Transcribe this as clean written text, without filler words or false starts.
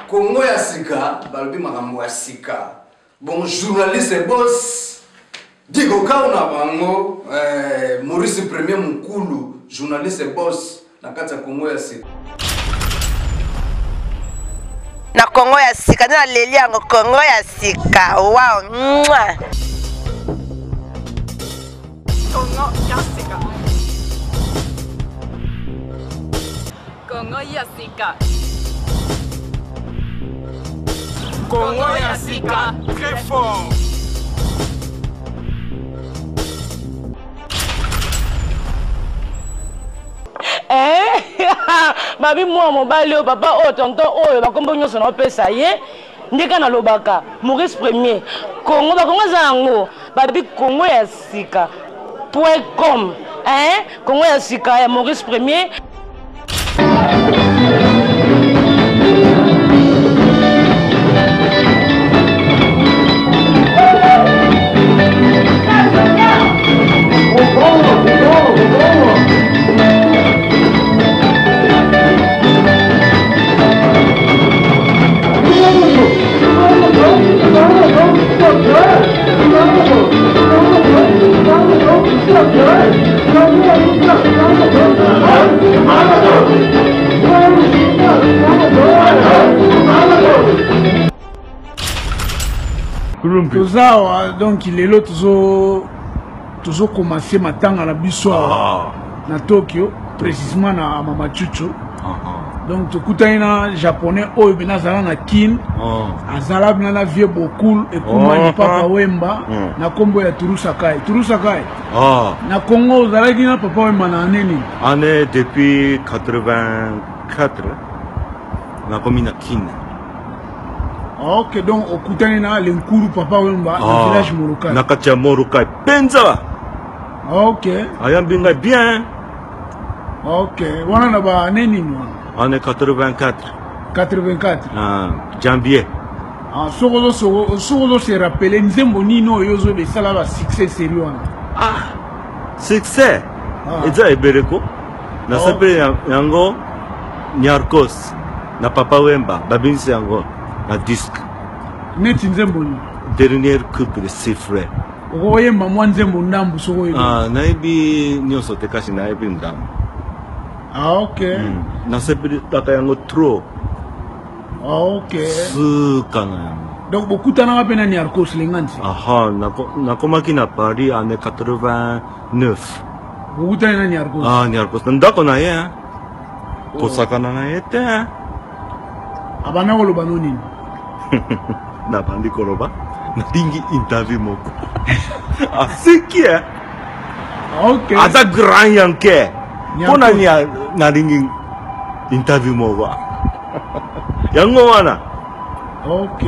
Congo ya sika, balobi makambo ya sika. Bon, journaliste boss, Digo Kauna bango, Maurice Premier Mukulu, journaliste boss, na kati ya Congo ya sika. Na Congo ya sika, na leli yango Congo ya sika. Wow, mwah. Congo ya sika. Congo ya sika. Congo ya sika, très fort. Babi moi mobali o papa o tonton oyo bakombo nyonso na opesa ye ndeka na lobaka Maurice Premier Congo bakongo zango babi Congo ya sika.com Congo ya sika ya Maurice Premier. Tozawa donc il est là toujours commencé matanga la biso na Tokyo précisément na Mamachucho. Donc tokutani na japonais oyo benazala na kin azala na vieux beaucoup et kuma papa Wemba na kombo ya Turusakai na Congo ozalaki na papa Wemba na nini année depuis 84 na komi na kin. Ok, donc okutani na lenkuru papa Wemba na village Morokai na kati ya Morokai penza. Ok, ayambinga bien. Ok, wana na ba nini wana année 84 janvier. Soko se rappeler nzembo nino yozo de sala ba succès sérieux wana. Succès eza ebereko na sape yango Nyarkos na papa Wemba babinisi yango na disque neti nzembo ni dernier couple de ses frères. Okoyemba mwa nzembo ndambu soko yebi naibi nyonso te kasi naibi ndambu. Ok. Na sepi taka yango trop. Ok. Sukana. Donc beaucoup de gens ont Nyarkos lenganti. Na komaki na Paris en 89. Beaucoup de gens Nyarkos. Nyarkos. Ndako na ye. Kosakana na ye te. Abana koloba nini? Na bandi koloba. Na dingi interview moko. Asiki. Ok. Aza grand yanke. Pona na dingi interview moko. Yango wana. Ok.